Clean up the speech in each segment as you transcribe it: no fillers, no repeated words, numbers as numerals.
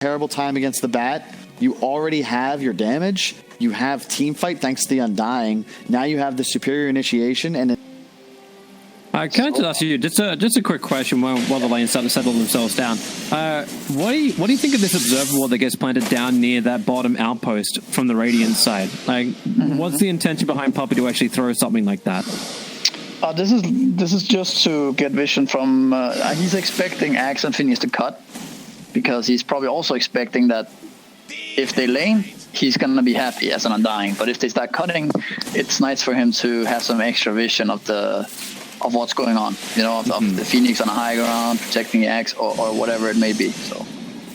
terrible time against the bat. You already have your damage. You have team fight thanks to the Undying. Now you have the superior initiation and. Can I just ask you just a quick question while the lanes start to settle themselves down? What do you think of this observer wall that gets planted down near that bottom outpost from the Radiant side? Like, what's the intention behind Puppy to actually throw something like that? This is just to get vision from. He's expecting Axe and Phineas to cut, because he's probably also expecting that if they lane, he's gonna be happy as an Undying. But if they start cutting, it's nice for him to have some extra vision of what's going on, of the Phoenix on a high ground, protecting the Axe, or whatever it may be. So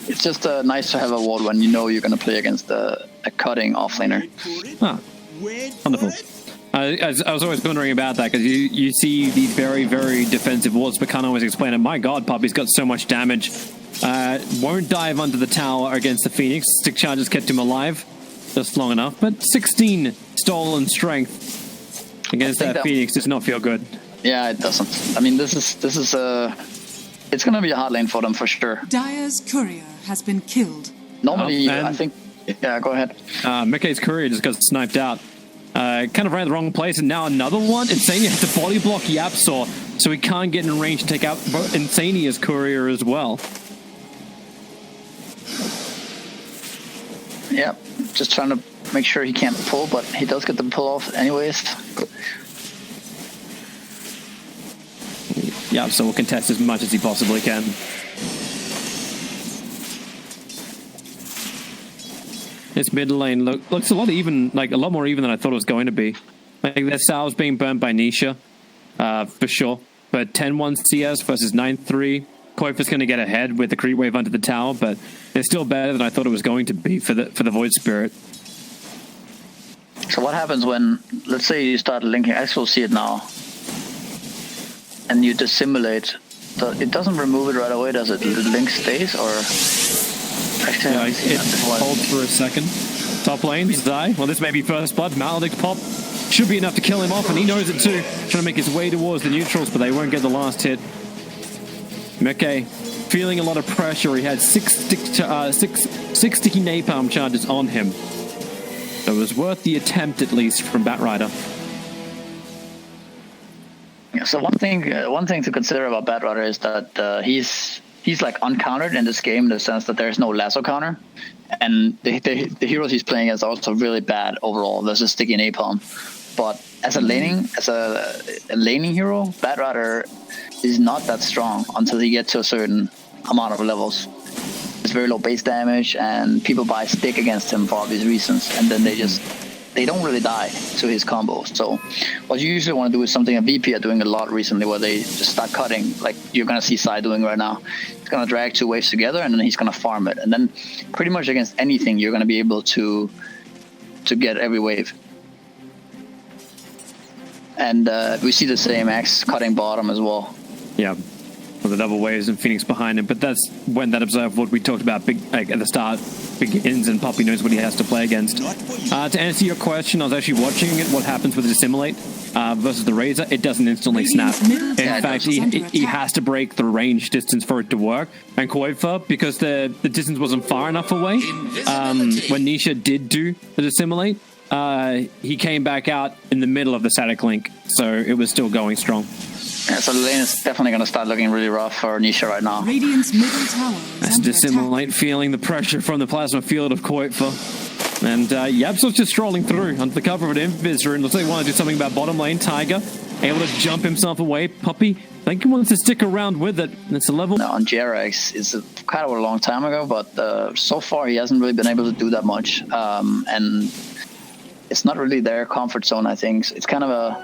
it's just nice to have a ward when you're going to play against a cutting offlaner. Ah, wonderful. I was always wondering about that, because you see these very, very defensive wards, but can't always explain it. My God, Puppy's got so much damage. Won't dive under the tower against the Phoenix. Stick charges kept him alive just long enough, but 16 stolen strength against that Phoenix does not feel good. Yeah, it doesn't. I mean, this is it's going to be a hard lane for them for sure. Dire's courier has been killed. Normally, I think. Yeah, go ahead. Mickey's courier just got sniped out. Kind of ran the wrong place, and now another one. Insania has to body block Yapsaw, so he can't get in range to take out Insania's courier as well. Yep, just trying to make sure he can't pull, but he does get the pull off anyways. Yeah, so we'll contest as much as he possibly can. This mid lane looks a lot even, like a lot more even than I thought it was going to be. Like their Sal's being burnt by Nisha, for sure. But 10-1 CS versus 9-3. Koifa's going to get ahead with the creep wave under the tower, but it's still better than I thought it was going to be for the Void Spirit. So what happens when, let's say you start linking, I still see it now, and you dissimulate, it doesn't remove it right away, does it? The link stays, or? Actually, yeah, it holds for a second. Top lane, die. Well, this may be first blood. Maledict's pop should be enough to kill him off, and he knows it too. Trying to make his way towards the neutrals, but they won't get the last hit. Mekay feeling a lot of pressure. He had six sticky napalm charges on him. So it was worth the attempt, at least, from Batrider. So one thing to consider about Batrider is that he's like uncountered in this game, in the sense that there's no lasso counter, and the heroes he's playing is also really bad overall. There's a sticky napalm, but as a laning hero, Batrider is not that strong until he gets to a certain amount of levels. It's very low base damage, and people buy stick against him for obvious reasons, and then they don't really die to his combos. So what you usually want to do is something a VP are doing a lot recently, where they just start cutting, like you're going to see Sai doing right now. He's going to drag 2 waves together, and then he's going to farm it. And then pretty much against anything, you're going to be able to get every wave. And we see the same Axe cutting bottom as well. Yeah, with the double waves and Phoenix behind him. But that's when that observe what we talked about at the start begins, and Poppy knows what he has to play against. To answer your question, I was actually watching it. What happens with the Dissimulate versus the Razor? It doesn't instantly snap. In fact, he has to break the range distance for it to work. And Koifa, because the distance wasn't far enough away, when Nisha did do the Dissimulate, he came back out in the middle of the static link, so it was still going strong. Yeah, so the lane is definitely going to start looking really rough for Nisha right now. Radiant's middle tower That's Dissimulate feeling the pressure from the plasma field of Koifa. And Yapso's just strolling through under the cover of an Invis rune. Looks like he wants to do something about bottom lane. Tiger able to jump himself away. Puppy, I think he wants to stick around with it. It's a level. No, on JRX, it's kind of a long time ago, but so far he hasn't really been able to do that much. And it's not really their comfort zone, I think. It's kind of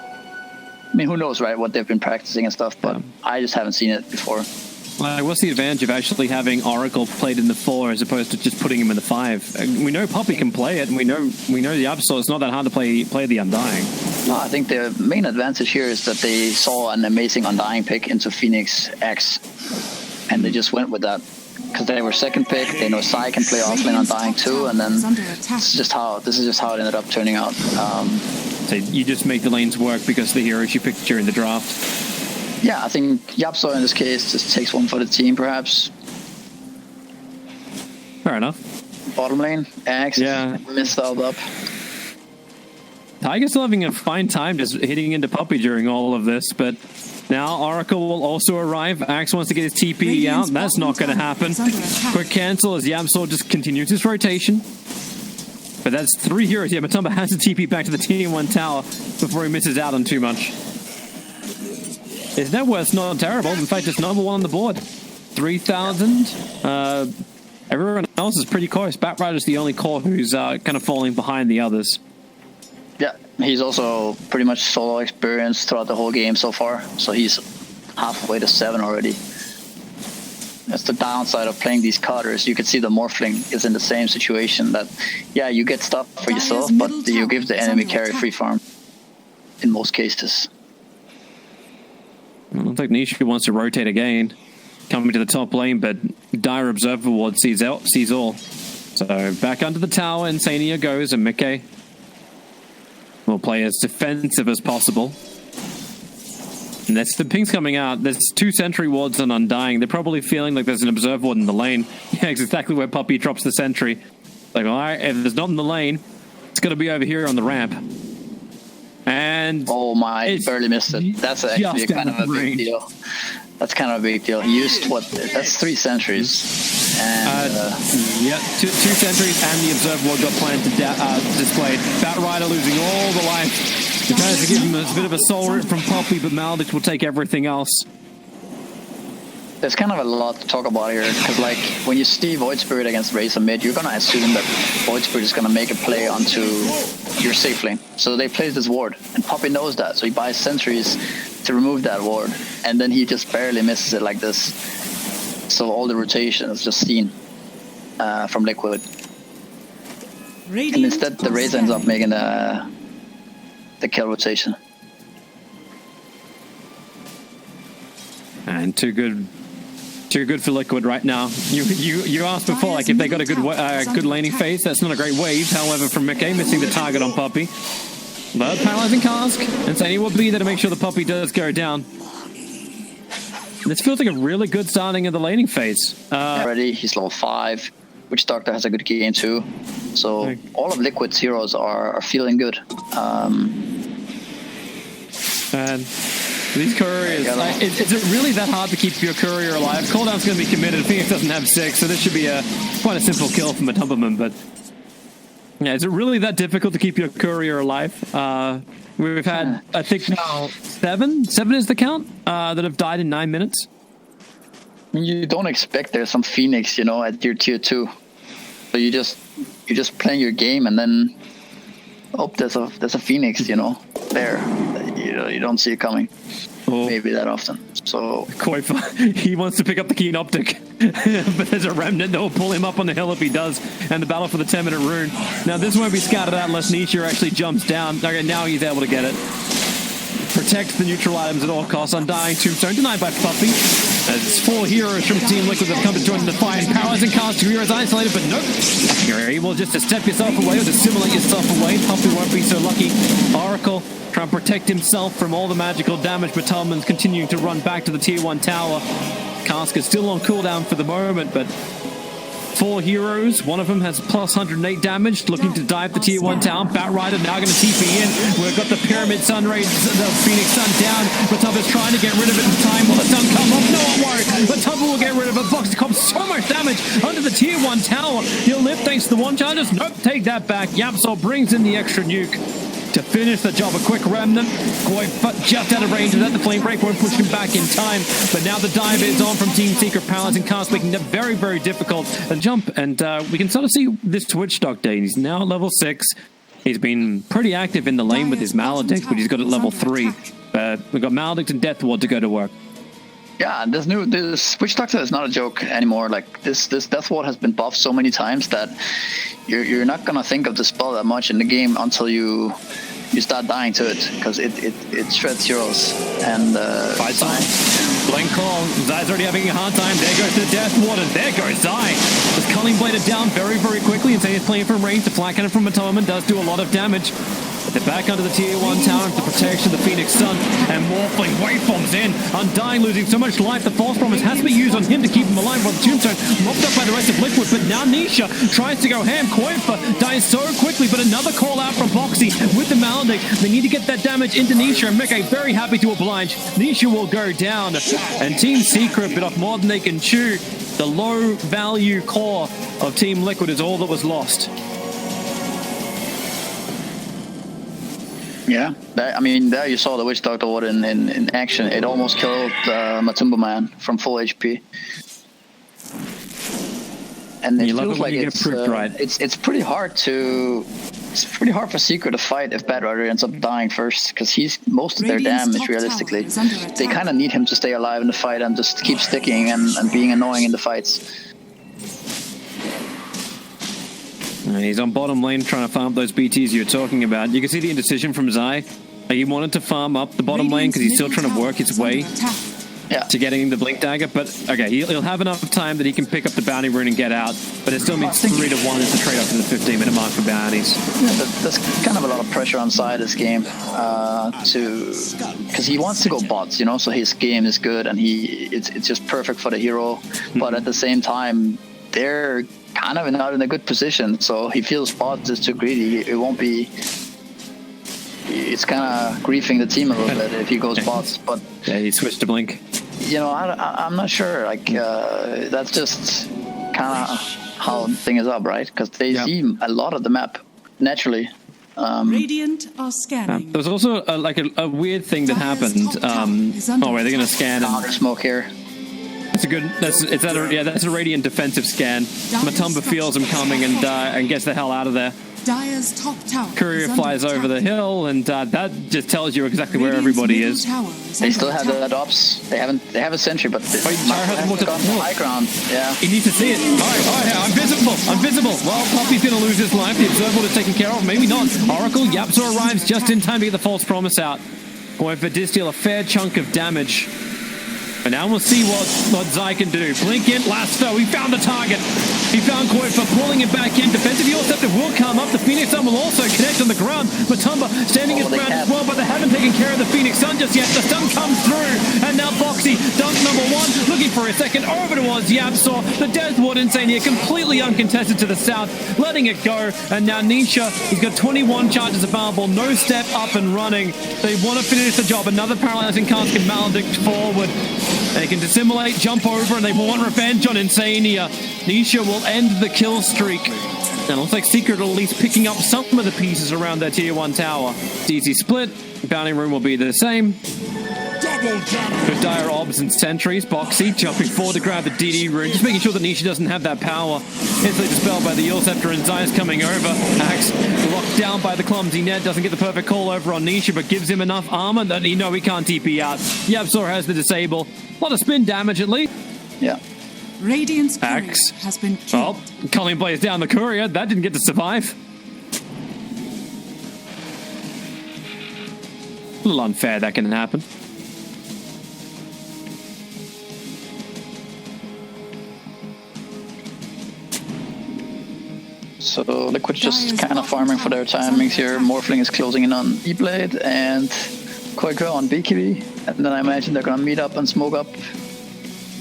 I mean, who knows, right, what they've been practicing and stuff, but I just haven't seen it before. What's the advantage of actually having Oracle played in the 4 as opposed to just putting him in the 5? We know Puppy can play it, and we know the Absol. It's not that hard to play the Undying. No, I think the main advantage here is that they saw an amazing Undying pick into Phoenix X, and they just went with that. Because they were second pick, they know Sai can play offlane Undying too, and then this is just how it ended up turning out. So you just make the lanes work because of the heroes you picked during the draft. Yeah, I think Yapso in this case just takes one for the team, perhaps. Fair enough. Bottom lane, Axe missed out up. Tiger's still having a fine time just hitting into Puppey during all of this, but now Oracle will also arrive. Axe wants to get his TP out. That's not going to happen. Quick cancel as YapzOr just continues his rotation. But that's 3 heroes. Yeah, Matumba has to TP back to the T1 tower before he misses out on too much. His net worth's not terrible. In fact, it's number 1 on the board. 3,000. Everyone else is pretty close. Batrider's the only core who's kind of falling behind the others. Yeah, he's also pretty much solo experience throughout the whole game so far. So he's halfway to 7 already. That's the downside of playing these cutters. You can see the Morphling is in the same situation that, yeah, you get stuff for yourself, but you give the enemy carry free farm in most cases. I don't think Nisha wants to rotate again, coming to the top lane, but Dire Observer Ward sees all. So back under the tower, Insania goes, and Mickey will play as defensive as possible. And that's the ping's coming out. There's 2 sentry wards on Undying. They're probably feeling like there's an observer ward in the lane. Yeah, it's exactly where Puppey drops the sentry. Like, all right, if there's not in the lane, it's going to be over here on the ramp. And oh my, barely missed it. That's actually kind of a big deal. That's kind of a big deal. He used that's 3 sentries. And, yeah, two sentries and the observer ward got planted displayed. Batrider losing all the life. He tries to give him a bit of a soul rip from Puppey, but Maldix will take everything else. There's kind of a lot to talk about here, because like when you see Void Spirit against Razor mid, you're gonna assume that Void Spirit is gonna make a play onto your safe lane. So they place this ward, and Puppey knows that, so he buys sentries to remove that ward, and then he just barely misses it like this. So all the rotation is just seen from Liquid. And instead the Razor ends up making the kill rotation. And too good for Liquid right now. You asked before, like, if they got a good laning phase. That's not a great wave. However, from Mickey missing the target on Puppey. But paralyzing cask, and Insania will be there to make sure the Puppey does go down. This feels like a really good starting of the laning phase. Already, he's level 5. Witch Doctor has a good game too. So all of Liquid's heroes are feeling good. And these couriers, is it really that hard to keep your courier alive? Cooldown's going to be committed. Phoenix doesn't have 6, so this should be quite a simple kill from a Tumberman. But yeah, is it really that difficult to keep your courier alive? We've had, I think now, 7 is the count that have died in 9 minutes. You don't expect there's some Phoenix, at your tier 2. So you're just playing your game, and then there's a Phoenix, there. You don't see it coming. Maybe that often. So quite fun. He wants to pick up the Keen Optic, but there's a remnant that will pull him up on the hill if he does. And the battle for the 10-minute rune. Now this won't be scouted out unless Nisha actually jumps down. Okay, now he's able to get it. Protects the neutral items at all costs. Undying Tombstone denied by Puppey. As 4 heroes from Team Liquid have come to join the fight. Paralyzing cast, 2 heroes isolated, but nope. You're able just to step yourself away or to simulate yourself away. Puppey won't be so lucky. Oracle trying to protect himself from all the magical damage, but Tallman's continuing to run back to the tier 1 tower. Cask is still on cooldown for the moment, but 4 heroes. One of them has plus 108 damage, looking to dive the tier 1 tower. Batrider now going to TP in. We've got the Pyramid Sun Ray, the Phoenix Sun down. Matumba's trying to get rid of it in time. Will the sun come off? No, I'm worried. Matumba will get rid of it. Box comes so much damage under the tier 1 tower. He'll live thanks to the 1 charges. Nope, take that back. YapzOr brings in the extra nuke to finish the job. A quick remnant. Quite just out of range of that. The flame break won't push him back in time. But now the dive is on from Team Secret. Paralyzing cast, making it very, very difficult to jump. And we can sort of see this Witch Doctor. He's now at level 6. He's been pretty active in the lane with his Maledict, but he's got it at level 3. We've got Maledict and Death Ward to go to work. Yeah, this Witch Doctor is not a joke anymore. Like this Death Ward has been buffed so many times that you're not gonna think of the spell that much in the game until you start dying to it, because it shreds heroes. And Fight time. Blink call. Zai's already having a hard time. There goes the Death Ward, and there goes Zai. Just culling bladed down very, very quickly. And Zai is playing from range. The flat cannon from Atoman does do a lot of damage. They're back under the tier 1 tower for the protection of the Phoenix Sun, and Morphling waveforms in. Undying losing so much life. The False Promise has to be used on him to keep him alive while the Tombstone mopped up by the rest of Liquid, but now Nisha tries to go ham. Koifa dies so quickly, but another call out from Boxy with the Maledict. They need to get that damage into Nisha, and Mickey very happy to oblige. Nisha will go down, and Team Secret bit off more than they can chew. The low value core of Team Liquid is all that was lost. Yeah, I mean, there you saw the Witch Doctor Ward in action. It almost killed Matumba Man from full HP. And it feels like it's pretty hard for Secret to fight if Bad Rider ends up dying first, because he's most of their damage realistically. They kind of need him to stay alive in the fight and just keep sticking and being annoying in the fights. And he's on bottom lane trying to farm those BTs you're talking about. You can see the indecision from Zai. He wanted to farm up the bottom lane because he's still trying to work his way to getting the Blink Dagger. But okay, he'll have enough time that he can pick up the bounty rune and get out. But it still means 3 to 1 is the trade-off to the 15-minute mark for bounties. Yeah, there's kind of a lot of pressure on Zai this game because he wants to go bots, you know. So his game is good and it's just perfect for the hero. But at the same time, they're kind of not in a good position, so he feels bots is too greedy. It won't be. It's kind of griefing the team a little bit if he goes bots. But yeah, he switched to Blink. You know, I'm not sure. Like that's just kind of how the thing is up, right? Because they see a lot of the map naturally. Radiant are scanning. There's also a weird thing that happened. Oh wait, they're gonna scan counter smoke here. That's a good. That's a Radiant defensive scan. Matumba feels him coming and gets the hell out of there. Dyer's top tower. Courier flies over the hill, and that just tells you exactly where everybody is. They still have the ops. They have a sentry, but hasn't walked up the high ground. Yeah, he needs to see it. I'm visible. Well, Poppy's gonna lose his life. The observable is taken care of. Maybe not. Oracle Yapzor arrives just in time to get the False Promise out. However, did steal a fair chunk of damage. And now we'll see what Zai can do. Blink in, Lasto, he found the target. He found Koifa, pulling it back in. Defensive Heal Scepter will come up. The Phoenix Sun will also connect on the ground. Matumba standing his ground as well, but they haven't taken care of the Phoenix Sun just yet. The stun comes through, and now Boxy, dunk number 1, looking for a second. Over towards Yapzor. The WePlay completely uncontested to the south, letting it go. And now Nisha, he's got 21 charges available. No step up and running. They want to finish the job. Another paralyzing cast can Maledict forward. They can dissimulate, jump over, and they want revenge on Insania. Nisha will end the kill streak. And it looks like Secret are at least picking up some of the pieces around their tier 1 tower. Easy split. Bounty room will be the same. With dire obs and sentries, Boxy jumping forward to grab the DD rune, just making sure that Nisha doesn't have that power. Instantly dispelled by the Heal Scepter, and Zai's coming over. Axe locked down by the clumsy net, doesn't get the perfect call over on Nisha, but gives him enough armor that he can't TP out. Yapzor has the disable. A lot of spin damage at least. Yeah. Radiant's Axe has been killed. Oh, Culling plays down the courier. That didn't get to survive. A little unfair that can happen. So Liquid just kind of farming for their timings here. Morphling is closing in on E-Blade and Koiko on BKB. And then I imagine they're going to meet up and smoke up.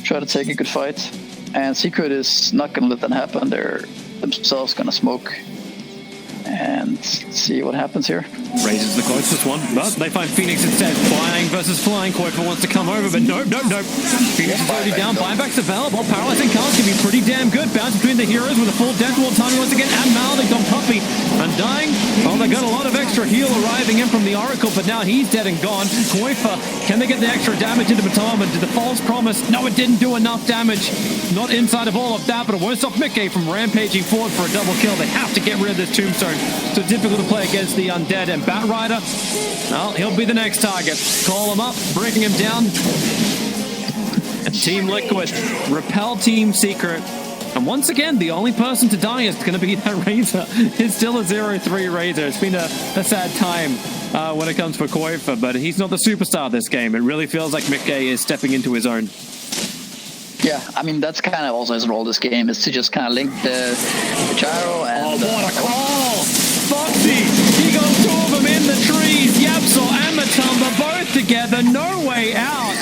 Try to take a good fight. And Secret is not going to let that happen. They're themselves going to smoke. And see what happens here. Raises the closest one, but they find Phoenix instead. Flying versus flying. Koifa wants to come over, but nope. Phoenix is already down. Buyback's available. Paralyzing cast can be pretty damn good. Bounce between the heroes with a full death wall timing once again. And Maledict on Puppy. Undying. Oh, they got a lot of extra heal arriving in from the Oracle, but now he's dead and gone. Koifa, can they get the extra damage into Matumba? Did the False Promise? No, it didn't do enough damage. Not inside of all of that, but it won't stop Mickey from rampaging forward for a double kill. They have to get rid of this Tombstone. So difficult to play against the Undead, and Bat Rider, well, he'll be the next target. Call him up, breaking him down. And Team Liquid repel Team Secret. And once again, the only person to die is going to be that Razor. It's still a 0-3 Razor. It's been a sad time when it comes for Koifa, but he's not the superstar of this game. It really feels like Mickey is stepping into his own. Yeah, I mean, that's kind of also his role this game, is to just kind of link the gyro and... Oh, what a call! Foxy! He got 2 of them in together, no way out.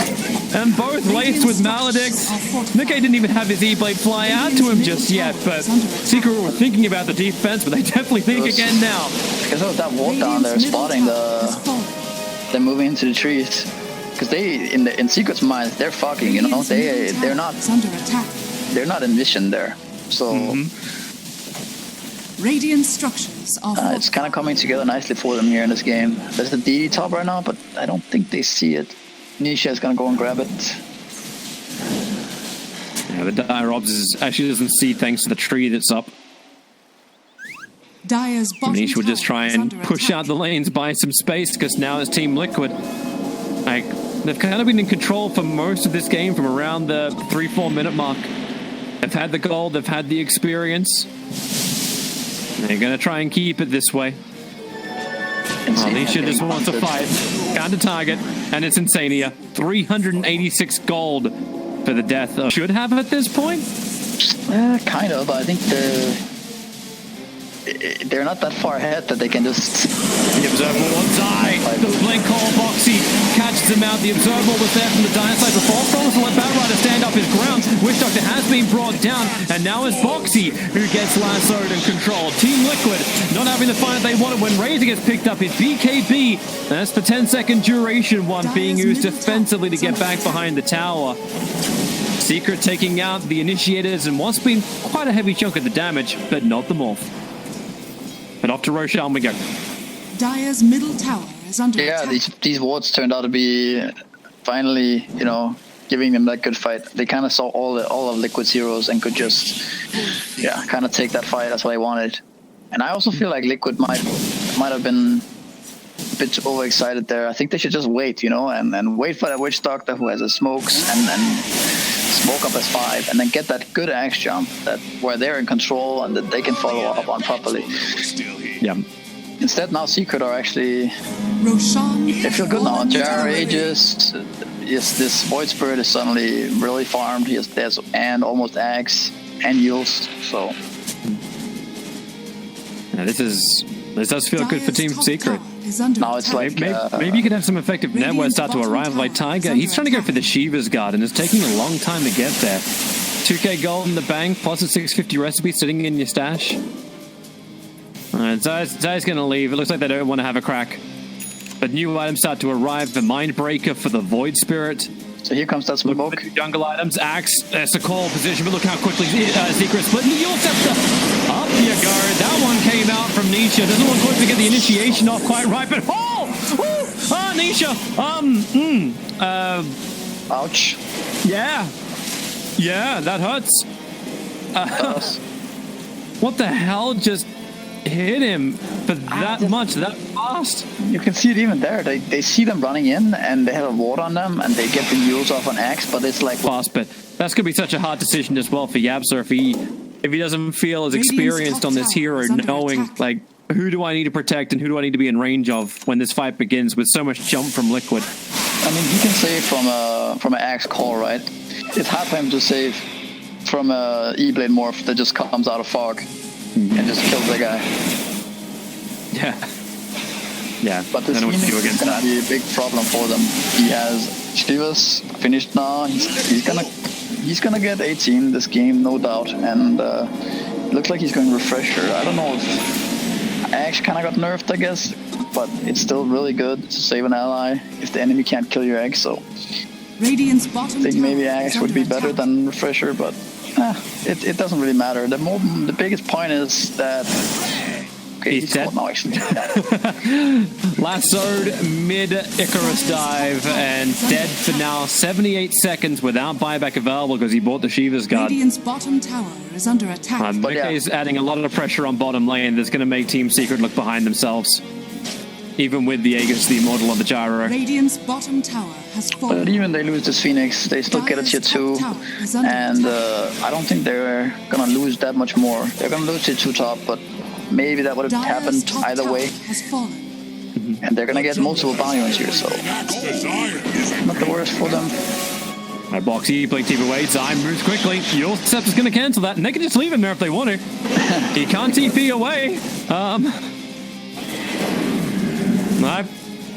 And both laced with Maledicts. Nikke didn't even have his E-Blade fly out to him just yet, but Secret were thinking about the defense, but they definitely think again now. Because of that wall down there, spotting they're moving into the trees. Because they, in Secret's mind, they're fucking, you know, they're not in vision there. So Radiant structures are it's kind of coming together nicely for them here in this game. There's the DD top right now, but I don't think they see it. Nisha is gonna go and grab it. Yeah, the Dire Ops actually doesn't see thanks to the tree that's up. Dire's bottom Niche would just tower try is and under push attack. out the lanes, buy some space, because now it's Team Liquid. Like, they've kind of been in control for most of this game from around the 3-4 minute mark. They've had the gold, they've had the experience. They're going to try and keep it this way. Alicia just wants to fight. Counter target, and it's INSaNiA. 386 gold for the death of... Should have at this point? Kind of, but I think they're not that far ahead that they can just... The Observer will die. The blink call, Boxy catches him out. The Observer was there from the Dire side before. Promise to let Batrider stand up his ground. Wish Doctor has been brought down, and now it's Boxy who gets lassoed and controlled. Team Liquid not having the fight they wanted when Razor gets picked up. His BKB, and that's the 10-second duration one being used defensively to get back behind the tower. Secret taking out the initiators and what's been quite a heavy chunk of the damage, but not the morph. And off to Rochelle we go. Dire's middle tower is under attack. these wards turned out to be finally, you know, giving them that good fight. They kind of saw all of Liquid's heroes and could just, kind of take that fight as what they wanted. And I also feel like Liquid might have been a bit overexcited there. I think they should just wait, you know, and wait for that Witch Doctor who has the smokes and smoke up as 5, and then get that good axe jump where they're in control and that they can follow up on properly. Yeah. Instead, now Secret are actually... Roshan, they feel good now. JR Aegis, this Void Spirit is suddenly really farmed. He has Death and almost Axe and Yields, so... Yeah, this does feel good for Team Secret. Now it's like... maybe you could have some effective network start to arrive like Tiger. He's trying to go for the Shiva's Guard, and it's taking a long time to get there. 2k gold in the bank, plus a 650 recipe sitting in your stash. Alright, Zai's going to leave. It looks like they don't want to have a crack. But new items start to arrive. The Mindbreaker for the Void Spirit. So here comes that smoke. Jungle items, Axe, that's a call position, but look how quickly Secret split. You'll up you go. That one came out from Nisha. Doesn't look good to get the initiation off quite right, but Nisha. Ouch. Yeah, that hurts. What the hell just hit him for that much, that fast? You can see it even there. They see them running in, and they have a ward on them, and they get the use off an axe, but it's like... fast, but that's going to be such a hard decision as well for Yabsa if he doesn't feel as experienced on this hero, knowing, like, who do I need to protect and who do I need to be in range of when this fight begins with so much jump from Liquid. I mean, he can save from an axe call, right? It's hard for him to save from a E-Blade morph that just comes out of fog and just kills the guy. Yeah. But this Phoenix is going to be a big problem for them. He has Shivas finished now. He's gonna get 18 this game, no doubt. And looks like he's going Refresher. I don't know if Axe kind of got nerfed, I guess, but it's still really good to save an ally if the enemy can't kill your Axe. So Radiant's bottom I think maybe tower Axe is would be under better attack. than Refresher, but it doesn't really matter. The biggest point is that he's dead now, actually. Lassoed mid Icarus dive and dead for now. 78 seconds without buyback available because he bought the Shiva's Guard. Radiant's bottom tower is under attack. Nikke is adding a lot of pressure on bottom lane that's going to make Team Secret look behind themselves. Even with the Aegis, the Immortal on the Gyro. Radiant's bottom tower has fallen. But even they lose this Phoenix, they still get a tier 2. And I don't think they're going to lose that much more. They're going to lose tier 2 top, but maybe that would have happened either way. And they're going to get multiple bounty runs here, so not the worst for them. Right, Boxy, blink TP away. Zai moves quickly. Your Scepter is going to cancel that, and they can just leave him there if they want to. He can't TP away.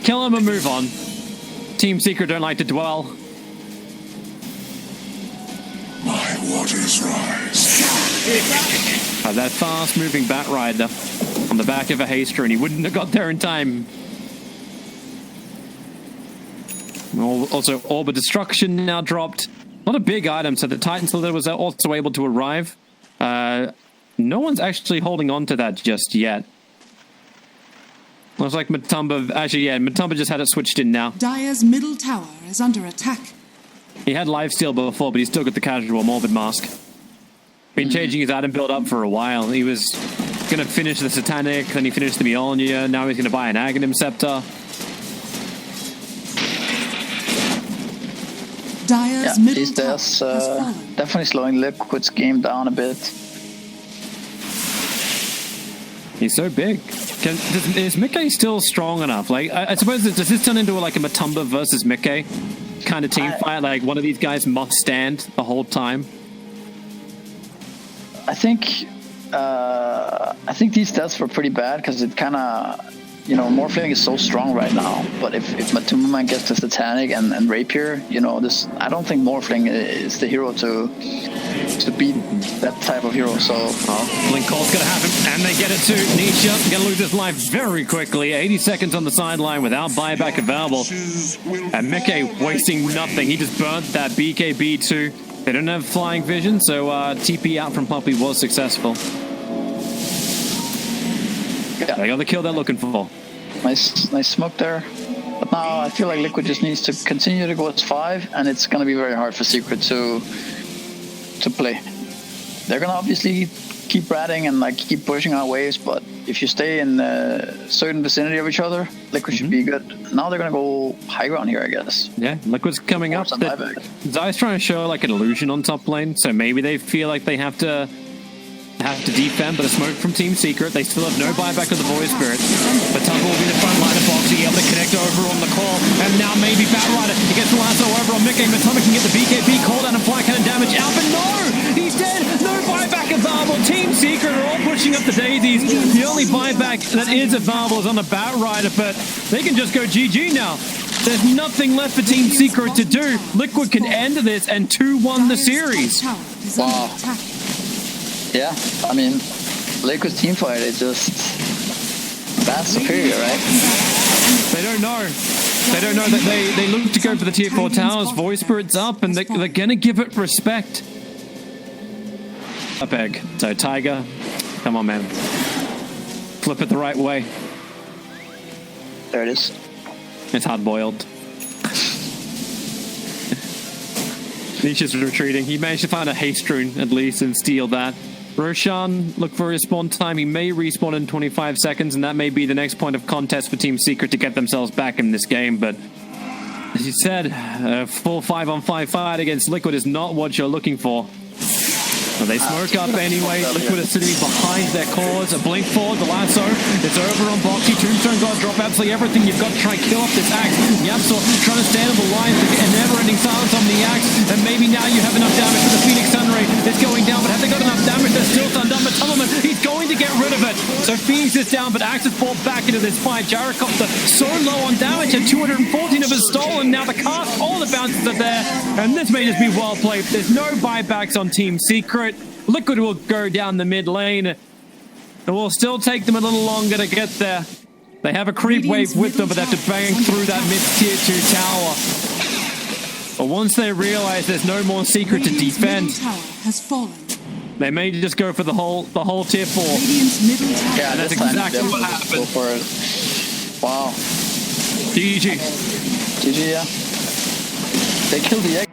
Kill him and move on. Team Secret don't like to dwell. My waters rise. That fast-moving Batrider on the back of a Haster, and he wouldn't have got there in time. Also, Orb of Destruction now dropped. Not a big item, so the Titan Slither was also able to arrive. No one's actually holding on to that just yet. Looks like Matumba... Actually, yeah, Matumba just had it switched in now. Dire's middle tower is under attack. He had lifesteal before, but he's still got the casual Morbid Mask. Been changing his item build up for a while. He was going to finish the Satanic, then he finished the Mjolnir. Now he's going to buy an Aghanim Scepter. Dire's middle tower has fallen. Definitely slowing Liquid's game down a bit. He's so big. Is Mickey still strong enough? Like, I suppose, does this turn into like a Matumba versus Mickey kind of team fight? Like, one of these guys must stand the whole time? I think these stats were pretty bad because it kind of, you know, Morphling is so strong right now. But if Matumba gets the Satanic and Rapier, you know, this, I don't think Morphling is the hero to beat that type of hero. So Blink Call's gonna happen, and they get it too. Nisha gonna lose his life very quickly. 80 seconds on the sideline without buyback available, and Mickey wasting nothing. He just burnt that BKB too. They don't have flying vision, so TP out from Puppy was successful. Yeah. They got the kill they're looking for. Nice smoke there. But now I feel like Liquid just needs to continue to go as 5, and it's gonna be very hard for Secret to play. They're gonna obviously keep ratting and like keep pushing out waves, but if you stay in a certain vicinity of each other, Liquid should be good. Now they're gonna go high ground here, I guess. Yeah, Liquid's coming up. Zai's trying to show like an illusion on top lane, so maybe they feel like they have to defend, but a smoke from Team Secret. They still have no buyback of the Void Spirit. But Tumble will be the front line of Foxy, able to connect over on the call. And now maybe Batrider. He gets the lasso over on Mickey. Matumba can get the BKB call down and fly cannon damage out, but no! He's dead! No buyback available. Team Secret are all pushing up the daisies. The only buyback that is available is on the Batrider, but they can just go GG now. There's nothing left for Team Secret to do. Liquid can end this and 2-1 the series. Wow. Yeah, I mean, Liquid's team fight is just that superior, right? They don't know. They don't know that they look to go for the tier 4 towers. Voice Spirit's up, and they're going to give it respect. Up egg. So, Tiger, come on, man. Flip it the right way. There it is. It's hard-boiled. Nisha's retreating. He managed to find a haste rune, at least, and steal that. Roshan, look for his spawn time. He may respawn in 25 seconds, and that may be the next point of contest for Team Secret to get themselves back in this game. But as you said, a full 5-on-5 fight against Liquid is not what you're looking for. Well, they smoke up anyway. Liquid is sitting behind their cores. A blink forward, the lasso. It's over on Boxy. Tombstone got to drop absolutely everything. You've got to try and kill off this axe. Yapsor trying to stand on the line to get a never-ending silence on the axe. And maybe now you have enough damage for the Phoenix Sunray. It's going down, but have they got enough damage? They're still undone. But Tunnelman, he's going to get rid of it. So Phoenix is down, but Axe has fought back into this fight. Gyrocopter so low on damage, and 214 of his stolen. Now the cast, all the bounces are there. And this may just be well played. There's no buybacks on Team Secret. Liquid will go down the mid lane. It will still take them a little longer to get there. They have a creep wave with them, but they have to bang through that mid-tier 2 tower. But once they realize there's no more Secret to defend, they may just go for the whole tier 4. Yeah, and that's exactly what happened. Go for it. Wow. GG. GG, yeah. They killed the egg.